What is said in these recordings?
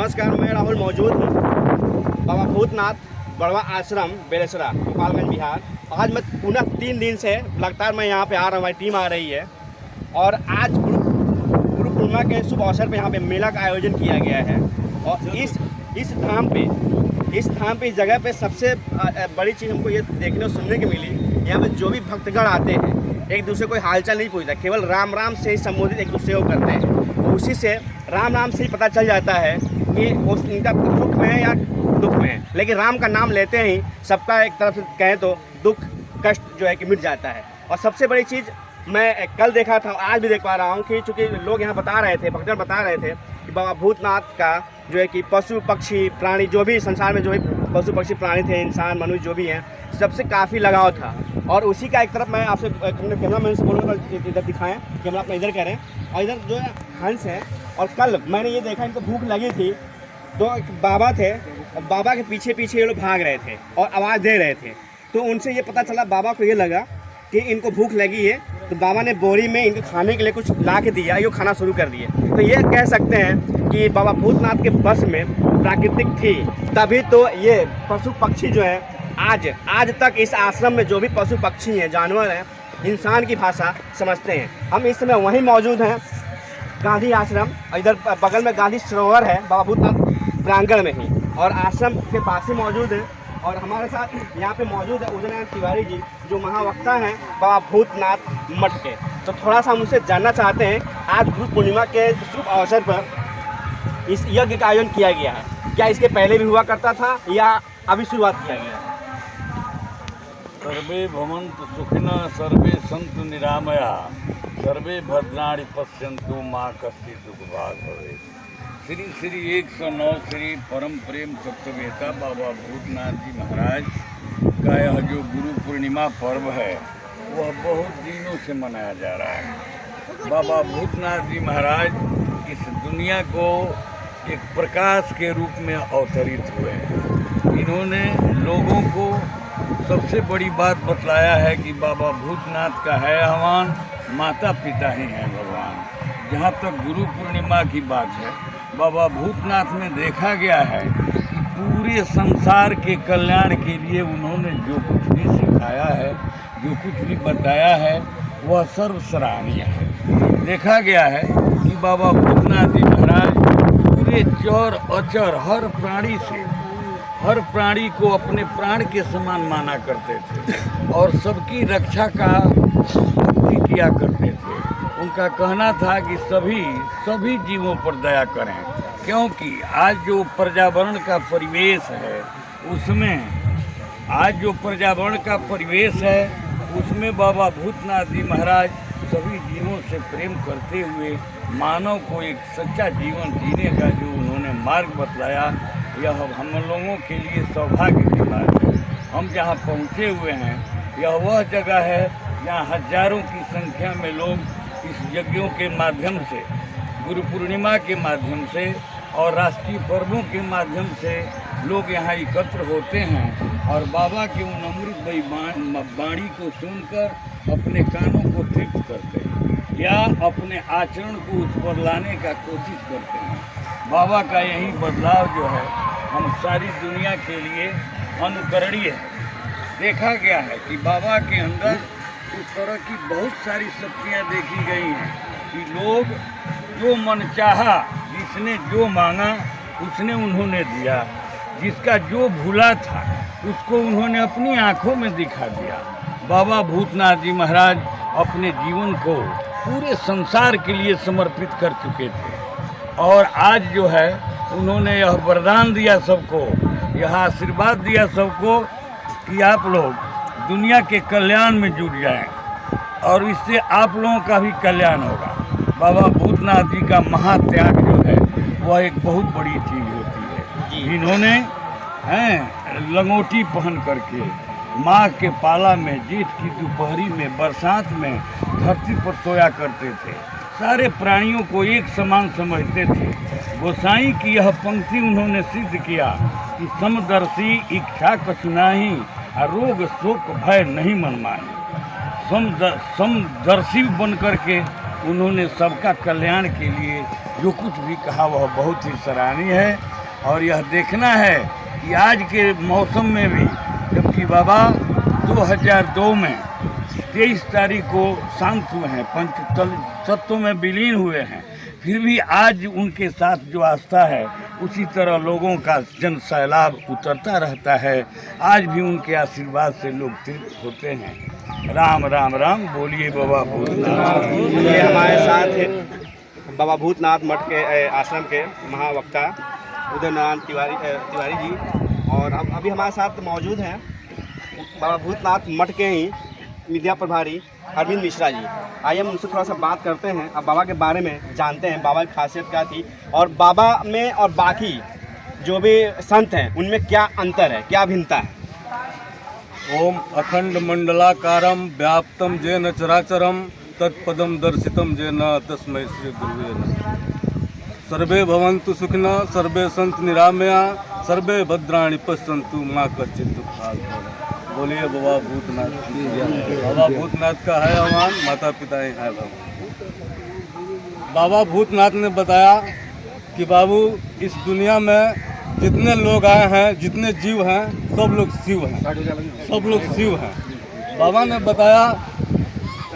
नमस्कार, मैं राहुल मौजूद हूँ बाबा भूतनाथ बड़वा आश्रम बेलेसरा, गोपालगंज, बिहार। आज मैं पुनः 3 दिन से लगातार मैं यहाँ पे आ रहा हूँ, हमारी टीम आ रही है। और आज गुरु पूर्णिमा के शुभ अवसर पे यहाँ पे मेला का आयोजन किया गया है। और इस धाम पे इस जगह पे सबसे बड़ी चीज़ हमको ये देखने और सुनने की मिली, यहाँ पे जो भी भक्तगण आते हैं एक दूसरे को हालचाल नहीं पूछता, केवल राम राम से ही संबोधित एक दूसरे को करते हैं। तो उसी से राम राम से ही पता चल जाता है कि उनका सुख में है या दुख में है। लेकिन राम का नाम लेते ही सबका एक तरफ से कहें तो दुख कष्ट जो है कि मिट जाता है। और सबसे बड़ी चीज़ मैं कल देखा था, आज भी देख पा रहा हूँ कि चूँकि लोग यहाँ बता रहे थे, भक्तगण बता रहे थे कि बाबा भूतनाथ का जो है कि पशु पक्षी प्राणी जो भी संसार में जो भी पशु पक्षी प्राणी थे, इंसान मनुष्य जो भी हैं, सबसे काफ़ी लगाव था। और उसी का एक तरफ मैं आपसे कैमरा मैन से बोलूँगा इधर दिखाएं, कैमरा अपना इधर करें। और इधर जो है हंस है। और कल मैंने ये देखा, इनको भूख लगी थी तो एक बाबा थे और बाबा के पीछे पीछे ये लोग भाग रहे थे और आवाज़ दे रहे थे। तो उनसे ये पता चला, बाबा को ये लगा कि इनको भूख लगी है, तो बाबा ने बोरी में इनको खाने के लिए कुछ ला के दिया, ये खाना शुरू कर दिए। तो ये कह सकते हैं कि बाबा भूतनाथ के बस में प्राकृतिक थी, तभी तो ये पशु पक्षी जो है आज तक इस आश्रम में जो भी पशु पक्षी हैं, जानवर हैं, इंसान की भाषा समझते हैं। हम इस समय वहीं मौजूद हैं, गांधी आश्रम, और इधर बगल में गांधी सरोवर है बाबा भूतनाथ प्रांगण में ही, और आश्रम के पास ही मौजूद है। और हमारे साथ यहाँ पे मौजूद है उदयनारायण तिवारी जी, जो महावक्ता हैं बाबा भूतनाथ मठ के। तो थोड़ा सा हम उनसे जानना चाहते हैं, आज गुरु पूर्णिमा के शुभ अवसर पर इस यज्ञ का आयोजन किया गया है, क्या इसके पहले भी हुआ करता था या अभी शुरुआत किया गया है? सर्वे भवन्तु सुखिनः, सर्वे सन्तु निरामयाः, सर्वे भद्राणि पश्यन्तु माँ कश्चित् दुःखभाग् भवेत्। श्री 109 श्री परम प्रेम सत्यवेता बाबा भूतनाथ जी महाराज का यह जो गुरु पूर्णिमा पर्व है वह बहुत दिनों से मनाया जा रहा है। बाबा भूतनाथ जी महाराज इस दुनिया को एक प्रकाश के रूप में अवतरित हुए हैं। इन्होंने लोगों को सबसे बड़ी बात बतलाया है कि बाबा भूतनाथ का है आह्वान, माता पिता ही हैं भगवान। जहाँ तक गुरु पूर्णिमा की बात है, बाबा भूतनाथ में देखा गया है कि पूरे संसार के कल्याण के लिए उन्होंने जो कुछ भी सिखाया है, जो कुछ भी बताया है, वह सर्व सराहनीय है। देखा गया है कि बाबा भूतनाथ जी महाराज पूरे चर अचर हर प्राणी को अपने प्राण के समान माना करते थे और सबकी रक्षा का भक्ति किया करते थे। उनका कहना था कि सभी जीवों पर दया करें, क्योंकि आज जो पर्यावरण का परिवेश है उसमें बाबा भूतनाथ जी महाराज सभी जीवों से प्रेम करते हुए मानव को एक सच्चा जीवन जीने का जो उन्होंने मार्ग बतलाया, यह हम लोगों के लिए सौभाग्य की बात है। हम जहाँ पहुँचे हुए हैं, यह वह जगह है जहाँ हजारों की संख्या में लोग इस यज्ञों के माध्यम से, गुरु पूर्णिमा के माध्यम से और राष्ट्रीय पर्वों के माध्यम से लोग यहाँ एकत्र होते हैं और बाबा के उन अमृत वाणी को सुनकर अपने कानों को तृप्त करते हैं या अपने आचरण को उस पर लाने का कोशिश करते हैं। बाबा का यही बदलाव जो है हम सारी दुनिया के लिए अनुकरणीय है। देखा गया है कि बाबा के अंदर इस तरह की बहुत सारी शक्तियाँ देखी गई हैं कि लोग जो मन चाहा, जिसने जो मांगा उसने उन्होंने दिया, जिसका जो भूला था उसको उन्होंने अपनी आँखों में दिखा दिया। बाबा भूतनाथ जी महाराज अपने जीवन को पूरे संसार के लिए समर्पित कर चुके थे और आज जो है उन्होंने यह वरदान दिया सबको, यह आशीर्वाद दिया सबको कि आप लोग दुनिया के कल्याण में जुट जाएं और इससे आप लोगों का भी कल्याण होगा। बाबा भूतनाथ जी का महात्याग जो है वह एक बहुत बड़ी चीज़ होती है। इन्होंने लंगोटी पहन करके माँ के पाला में जेठ की दोपहरी में बरसात में धरती पर सोया करते थे। सारे प्राणियों को एक समान समझते थे। गोसाई की यह पंक्ति उन्होंने सिद्ध किया कि समदर्शी इच्छा कछु नाही, रोग शोक भय नहीं मन माही। समदर्शी बन करके उन्होंने सबका कल्याण के लिए जो कुछ भी कहा वह बहुत ही सराहनीय है। और यह देखना है कि आज के मौसम में भी, जबकि बाबा 2002 में 23 तारीख को शांत हुए हैं, पंच तत्वों में विलीन हुए हैं, फिर भी आज उनके साथ जो आस्था है उसी तरह लोगों का जन सैलाब उतरता रहता है। आज भी उनके आशीर्वाद से लोग तीर्थ होते हैं। राम राम राम बोलिए बाबा भूतनाथ। ये हमारे साथ है बाबा भूतनाथ मठ के आश्रम के महावक्ता उदय नारायण तिवारी जी, और अभी हमारे साथ मौजूद हैं बाबा भूतनाथ मठ के ही मीडिया प्रभारी अरविंद मिश्रा जी। आइए हम उनसे थोड़ा सा बात करते हैं, अब बाबा के बारे में जानते हैं, बाबा की खासियत क्या थी और बाबा में और बाकी जो भी संत हैं उनमें क्या अंतर है, क्या भिन्नता है। ओम अखंड मंडलाकारम व्याप्तम जेन चराचरम तत्पदम दर्शितम जेन तस्मै श्री गुरुवे नमः। सर्वे भवन्तु सुखिनः, सर्वे सन्तु निरामया, सर्वे भद्राणि पश्यन्तु मां कश्चित् दुःखात् भवेत्। बोलिए बाबा भूतनाथ की जय। बाबा भूतनाथ का है आह्वान, माता पिता ही है बाबा। बाबा भूतनाथ ने बताया कि बाबू इस दुनिया में जितने लोग आए हैं, जितने जीव हैं, सब लोग शिव हैं, सब लोग शिव हैं। बाबा ने बताया,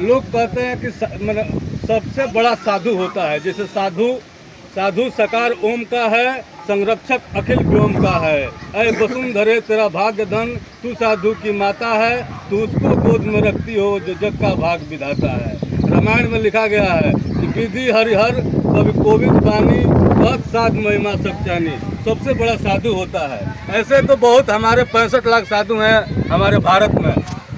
लोग कहते हैं कि सबसे बड़ा साधु होता है, जैसे साधु सकार ओम का है, संरक्षक अखिल व्योम का है। ऐ वसुंधरे तेरा भाग्य धन, तू साधु की माता है, तू उसको गोद में रखती हो जो जग का भाग विधाता है। रामायण में लिखा गया है कि विधि हरिहर कवि कोविद बानी, बहुत साध महिमा सब जानी। सबसे बड़ा साधु होता है। ऐसे तो बहुत हमारे 65 लाख साधु हैं हमारे भारत में,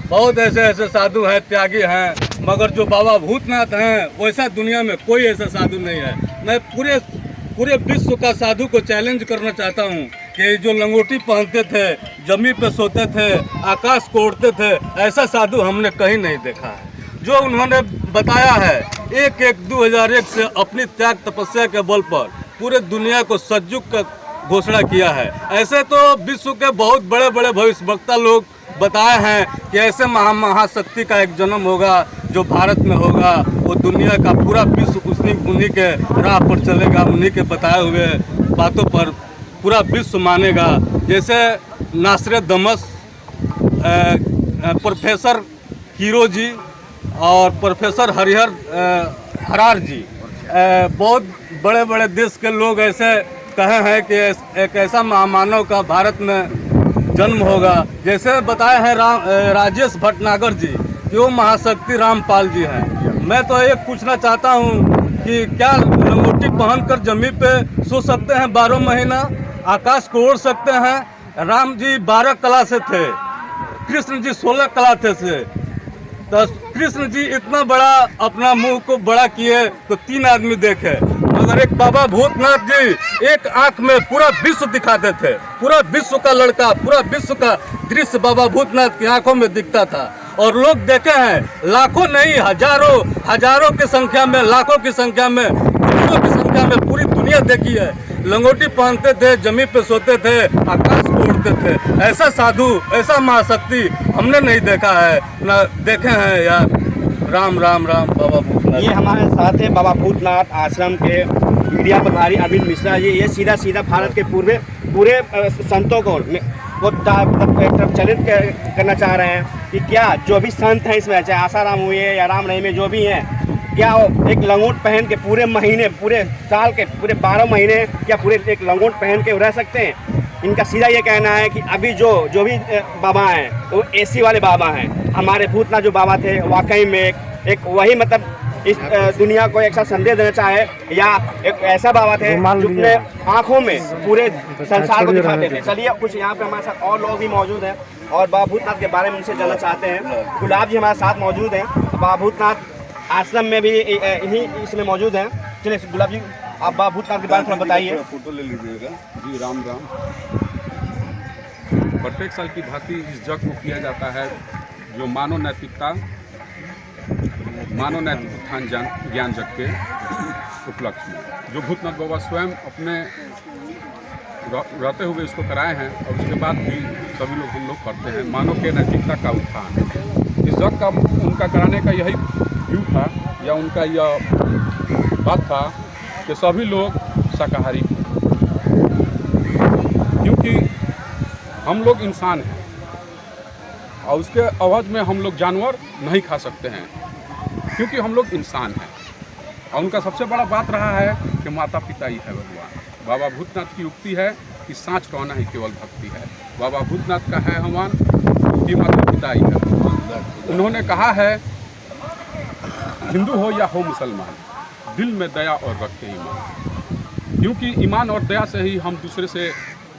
बहुत ऐसे साधु हैं, त्यागी हैं, मगर जो बाबा भूतनाथ हैं वैसा दुनिया में कोई ऐसा साधु नहीं है। मैं पूरे विश्व का साधु को चैलेंज करना चाहता हूँ कि जो लंगोटी पहनते थे, जमीन पे सोते थे, आकाश को उड़ते थे, ऐसा साधु हमने कहीं नहीं देखा है। जो उन्होंने बताया है 1/1/2001 से अपनी त्याग तपस्या के बल पर पूरे दुनिया को सतयुग का घोषणा किया है। ऐसे तो विश्व के बहुत बड़े बड़े भविष्यवक्ता लोग बताए हैं कि ऐसे महाशक्ति का एक जन्म होगा जो भारत में होगा, वो दुनिया का पूरा विश्व उन्हीं के राह पर चलेगा, उन्हीं के बताए हुए बातों पर पूरा विश्व मानेगा। जैसे नासरे दमस, प्रोफेसर हीरो जी और प्रोफेसर हरार जी, बहुत बड़े बड़े देश के लोग ऐसे कहे हैं कि एक ऐसा महामानव का भारत में जन्म होगा। जैसे बताए हैं राजेश भटनागर जी कि वो महाशक्ति रामपाल जी हैं। मैं तो एक पूछना चाहता हूँ कि क्या लंगोटी पहनकर जमीन पे सो सकते हैं 12 महीना, आकाश को उड़ सकते हैं। राम जी 12 कला से थे, कृष्ण जी 16 कला थे से। तो कृष्ण जी इतना बड़ा अपना मुंह को बड़ा किए तो 3 आदमी देखे, मगर एक बाबा भूतनाथ जी एक आंख में पूरा विश्व दिखाते थे। पूरा विश्व का लड़का, पूरा विश्व का दृश्य बाबा भूतनाथ की आंखों में दिखता था। और लोग देखे हैं, लाखों नहीं हजारों की संख्या में, लाखों की संख्या में, करोड़ों की संख्या में पूरी दुनिया देखी है। लंगोटी पहनते थे, जमीन पे सोते थे, आकाश को उड़ते थे। ऐसा साधु, ऐसा महाशक्ति हमने नहीं देखा है, ना देखे हैं यार। राम राम राम बाबा भूतनाथ। ये हमारे साथ है बाबा भूतनाथ आश्रम के मीडिया प्रभारी अरविंद मिश्रा जी। ये सीधा भारत के पूरे संतों को चलित करना चाह रहे हैं कि क्या जो भी संत हैं इसमें, चाहे आसाराम हुए या राम रहीम में जो भी हैं, क्या वो एक लंगोट पहन के पूरे महीने, पूरे साल के पूरे 12 महीने क्या पूरे एक लंगोट पहन के रह सकते हैं। इनका सीधा ये कहना है कि अभी जो भी बाबा हैं वो एसी वाले बाबा हैं। हमारे भूतनाथ जो बाबा थे वाकई में एक वही मतलब इस दुनिया को एक सा संदेश देना चाहे, या एक ऐसा बाबा थे जो अपने आँखों में पूरे संसार को दिखाते थे। चलिए कुछ यहाँ पे हमारे साथ और लोग भी मौजूद हैं और बाबा भूतनाथ के बारे में उनसे जानना चाहते हैं। गुलाब जी हमारे साथ मौजूद हैं, बाबा भूतनाथ आश्रम में भी यही इसमें मौजूद हैं। चलिए गुलाब जी, आप बाबा भूतनाथ के बारे में थोड़ा बताइए। फोटो ले लीजिएगा जी। राम राम। प्रत्येक साल की भांति इस जग को किया जाता है जो मानव नैतिकता उत्थान ज्ञान जग के उपलक्ष्य में, जो भूतनाथ बाबा स्वयं अपने रहते हुए इसको कराए हैं और उसके बाद भी सभी लोग हम लोग करते हैं। मानव के नैतिकता का उत्थान इस जग का उनका कराने का यही व्यू था, या उनका यह बात था कि सभी लोग शाकाहारी क्योंकि हम लोग इंसान हैं और उसके अवध में हम लोग जानवर नहीं खा सकते हैं, क्योंकि हम लोग इंसान हैं। और उनका सबसे बड़ा बात रहा है कि माता पिता ही है भगवान। बाबा भूतनाथ की उक्ति है कि सांच कहना ही केवल भक्ति है। बाबा भूतनाथ का है हनुमान कि माता पिता ही है भगवान। उन्होंने कहा है, हिंदू हो या हो मुसलमान, दिल में दया और रखते ईमान, क्योंकि ईमान और दया से ही हम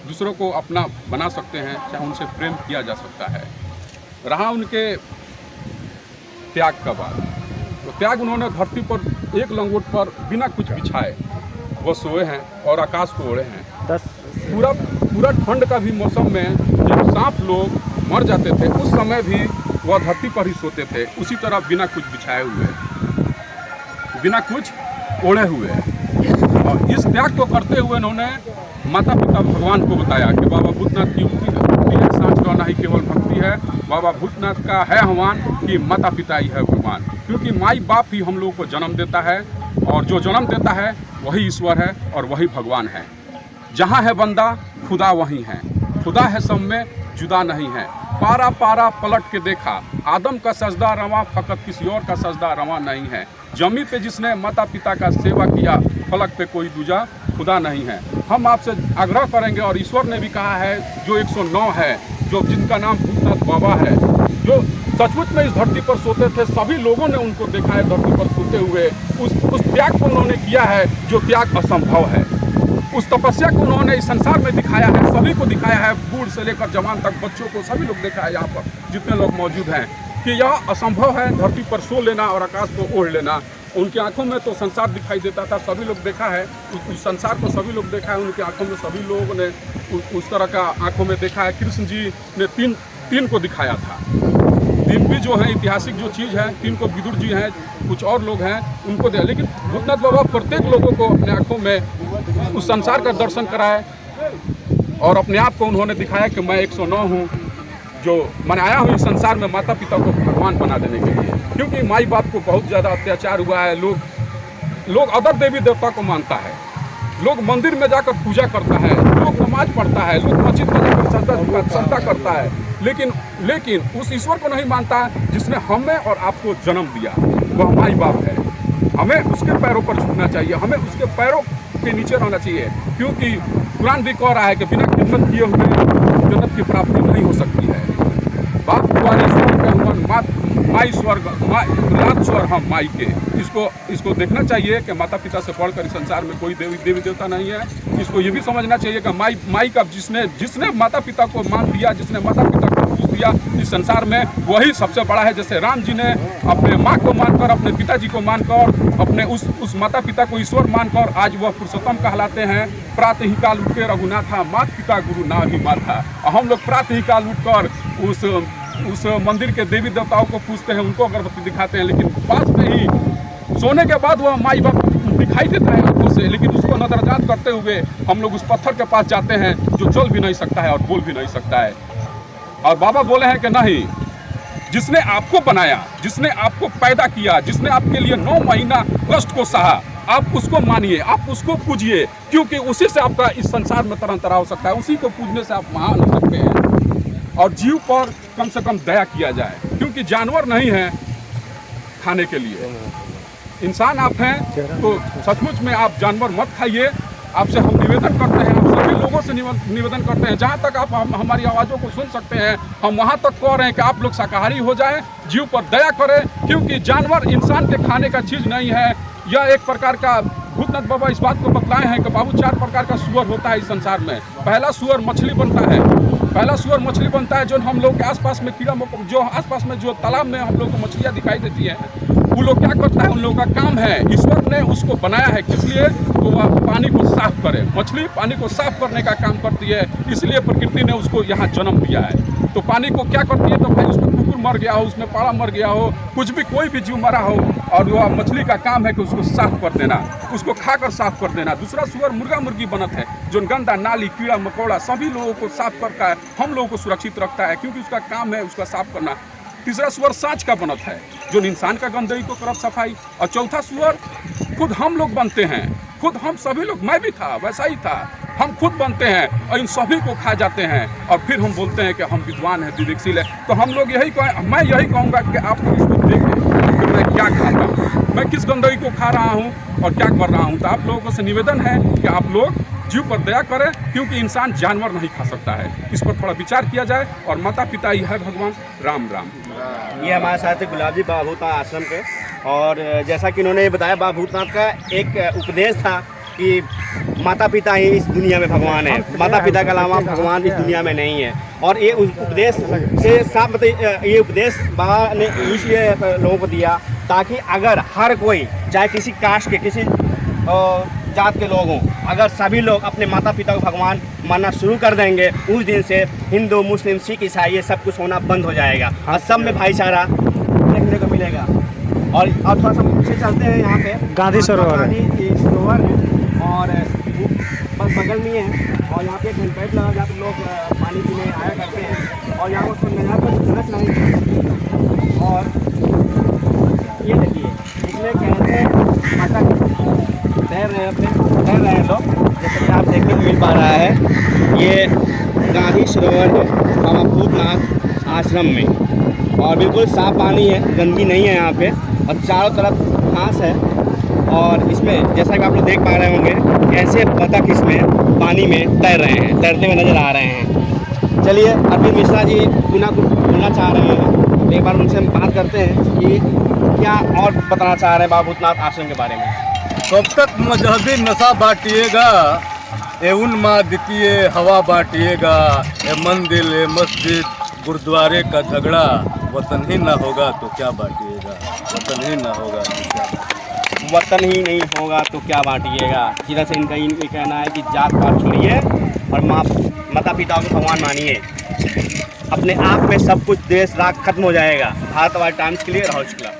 दूसरों को अपना बना सकते हैं, चाहे उनसे प्रेम किया जा सकता है। रहा उनके त्याग का बात, तो त्याग उन्होंने धरती पर एक लंगोट पर बिना कुछ बिछाए वो सोए हैं और आकाश को ओढ़े हैं। पूरा ठंड का भी मौसम में जब सांप लोग मर जाते थे उस समय भी वह धरती पर ही सोते थे, उसी तरह बिना कुछ बिछाए हुए, बिना कुछ ओढ़े हुए। और इस त्याग को करते हुए उन्होंने माता पिता भगवान को बताया कि बाबा भूतनाथ की उक्ति है, सांच कहना ही केवल भक्ति है। बाबा भूतनाथ का है आह्वान कि माता पिता ही है भगवान, क्योंकि माई बाप ही हम लोगों को जन्म देता है और जो जन्म देता है वही ईश्वर है और वही भगवान है। जहाँ है बंदा खुदा वहीं है, खुदा है सब में जुदा नहीं है। पारा पारा पलट के देखा, आदम का सजदा रवा फकत किसी और का सजदा रवा नहीं है। जमी पे जिसने माता पिता का सेवा किया, फलक पे कोई दूजा खुदा नहीं है। हम आपसे आग्रह करेंगे और ईश्वर ने भी कहा है, जो 109 है, जो जिनका नाम भूतनाथ बाबा है, जो सचमुच में इस धरती पर सोते थे, सभी लोगों ने उनको देखा है धरती पर सोते हुए। उस त्याग को उन्होंने किया है जो त्याग असंभव है। उस तपस्या को उन्होंने इस संसार में दिखाया है, सभी को दिखाया है, बूढ़ से लेकर जवान तक, बच्चों को, सभी लोग देखा है यहाँ पर जितने लोग मौजूद हैं कि यह असंभव है धरती पर सो लेना और आकाश को ओढ़ लेना। उनकी आंखों में तो संसार दिखाई देता था, सभी लोग देखा है, उस संसार को सभी लोग देखा है, उनकी आंखों में सभी लोगों ने उस तरह का आंखों में देखा है। कृष्ण जी ने तीन को दिखाया था। तीन भी जो है ऐतिहासिक जो चीज़ है, तीन को विदुर जी हैं, कुछ और लोग हैं, उनको दे, लेकिन भूतनाथ बाबा प्रत्येक लोगों को अपने आंखों में उस संसार का दर्शन कराए और अपने आप को उन्होंने दिखाया कि मैं 109 हूँ, जो मैं आया हूँ इस संसार में माता पिता को भगवान बना देने के लिए। क्योंकि माई बाप को बहुत ज़्यादा अत्याचार हुआ है, लोग अदर देवी देवता को मानता है, लोग मंदिर में जाकर पूजा करता है, लोग नमाज पढ़ता है, लोग मस्जिद में जाकर सजदा करता है, लेकिन उस ईश्वर को नहीं मानता जिसने हमें और आपको जन्म दिया, वह माई बाप है। हमें उसके पैरों पर झुकना चाहिए, हमें उसके पैरों के नीचे रहना चाहिए, क्योंकि कुरान भी कह रहा है कि बिना खिदमत किए हुए जन्नत की प्राप्ति नहीं हो सकती है। बाप द्वारा स्वर्ग का हनुमान, माई स्वर्ग, रात स्वर हम माई के। इसको देखना चाहिए कि माता पिता से बढ़कर इस संसार में कोई देवी देवता नहीं है। इसको ये भी समझना चाहिए कि माई का जिसने माता पिता को मान दिया, जिसने माता पिता को पूछ दिया इस संसार में, वही सबसे बड़ा है। जैसे राम जी ने अपने माँ को मानकर, अपने पिताजी को मानकर, अपने उस माता पिता को ईश्वर मानकर आज वह पुरुषोत्तम कहलाते हैं। प्रातः ही काल उठ के रघुनाथा, मात पिता गुरु ना ही माथा। हम लोग प्रातः ही काल उठकर उस मंदिर के देवी देवताओं को पूछते हैं, उनको अगरबत्ती दिखाते हैं, लेकिन पास में ही सोने के बाद वह माई बाप दिखाई देता है आंखों से, लेकिन उसको नजरअंदाज करते हुए हम लोग उस पत्थर के पास जाते हैं जो चल भी नहीं सकता है और बोल भी नहीं सकता है। और बाबा बोले हैं कि नहीं, जिसने आपको बनाया, जिसने आपको पैदा किया, जिसने आपके लिए 9 महीना कष्ट को सहा, आप उसको मानिए, आप उसको पूजिए, क्योंकि उसी से आपका इस संसार में तरह तरह हो सकता है। उसी को पूजने से आप महान हो सकते हैं। और जीव पर कम से कम दया किया जाए, क्योंकि जानवर नहीं है खाने के लिए, इंसान आप हैं, तो सचमुच में आप जानवर मत खाइए। आपसे हम निवेदन करते हैं, आप सभी लोगों से निवेदन करते हैं, जहाँ तक आप हमारी आवाज़ों को सुन सकते हैं, हम वहाँ तक कह रहे हैं कि आप लोग शाकाहारी हो जाएं, जीव पर दया करें, क्योंकि जानवर इंसान के खाने का चीज़ नहीं है। यह एक प्रकार का, भूतनाथ बाबा इस बात को बतलाए हैं कि बाबू 4 प्रकार का सुअर होता है इस संसार में। पहला सुअर मछली बनता है, पहला सुअर मछली बनता है जो हम लोग के आसपास में कीड़ा मकोड़ा, जो आसपास में जो तालाब में हम लोग को मछलियाँ दिखाई देती हैं, वो लोग क्या करता है, उन लोगों का काम है, ईश्वर ने उसको बनाया है किस लिए, तो वह पानी को साफ करे। मछली पानी को साफ करने का काम करती है, इसलिए प्रकृति ने उसको यहाँ जन्म दिया है। तो पानी को क्या करती है, तो भाई उसमें कुकुर मर गया हो, उसमें पाड़ा मर गया हो, कुछ भी कोई भी जीव मरा हो, और वह मछली का काम है कि उसको साफ कर देना, उसको खाकर साफ कर देना। दूसरा सुअर मुर्गा मुर्गी बनत है, जो गंदा नाली कीड़ा मकोड़ा सभी लोगों को साफ करता है, हम लोगों को सुरक्षित रखता है, क्योंकि उसका काम है उसका साफ करना। तीसरा सुअर सांच का बनत है, जो इंसान का गंदगी को करब सफाई। और चौथा सुअर खुद हम लोग बनते हैं, खुद हम सभी लोग, मैं भी था, वैसा ही था, हम खुद बनते हैं और इन सभी को खा जाते हैं और फिर हम बोलते हैं कि हम विद्वान हैं, विवेकशील है। तो हम लोग मैं यही कहूँगा कि आप इसको देखें कि मैं क्या खाता हूँ, मैं किस गंदगी को खा रहा हूँ और क्या कर रहा हूँ। तो आप लोगों से निवेदन है कि आप लोग जीव पर दया करें, क्योंकि इंसान जानवर नहीं खा सकता है। इस पर थोड़ा विचार किया जाए और माता पिता ही है भगवान। राम राम। ये हमारे साथ है गुलाब जी बाबा भूतनाथ आश्रम के, और जैसा कि इन्होंने बताया बाबा भूतनाथ का एक उपदेश था कि माता पिता ही इस दुनिया में भगवान है, माता पिता के अलावा भगवान इस दुनिया में नहीं है। और ये उस उपदेश से साफ ये उपदेश बाबा ने इसलिए लोगों को दिया ताकि अगर हर कोई, चाहे किसी कास्ट के, किसी जात के लोग हों, अगर सभी लोग अपने माता पिता को भगवान मानना शुरू कर देंगे, उस दिन से हिंदू, मुस्लिम, सिख, ईसाई ये सब कुछ होना बंद हो जाएगा और सब में भाईचारा देखने को मिलेगा। और अब थोड़ा सा पीछे चलते हैं, यहाँ पे गांधी सरोवर है। गांधी सरोवर है और बस बगल में है, और यहाँ पे एक घंटा लगा जहाँ पे लोग पानी पीने आया करते हैं, और यहाँ पर नज़ारा पर घास नहीं। और ये देखिए, इसमें कहते हैं माता तैर रहे हैं लोग, जैसे कि आप देखने को मिल पा रहा है। ये गांधी सरोवर है बाबा भूतनाथ आश्रम में, और बिल्कुल साफ पानी है, गंदगी नहीं है यहाँ पे, और चारों तरफ घास है। और इसमें जैसा कि आप लोग देख पा रहे होंगे कैसे बतख इसमें पानी में तैर रहे हैं, तैरते हुए नज़र आ रहे हैं। चलिए अरविंद मिश्रा जी पुनः कुछ बोलना चाह रहे हैं, एक बार उनसे हम बात करते हैं कि क्या और बताना चाह रहे हैं बाबा भूतनाथ आश्रम के बारे में। कब तक मजहबी नशा बांटिएगा, ए उन्माद की ये हवा बांटिएगा, ए मंदिर ए मस्जिद गुरुद्वारे का झगड़ा, वतन ही ना होगा तो क्या बांटिएगा, वतन ही ना होगा तो क्या, वतन ही नहीं होगा तो क्या बांटिएगा। सीधा से इनका ये कहना है कि जात पात छोड़िए और माता पिता को भगवान मानिए, अपने आप में सब कुछ देश राग खत्म हो जाएगा। भारत वाइड टाइम्स के लिए राहुल शुक्ला।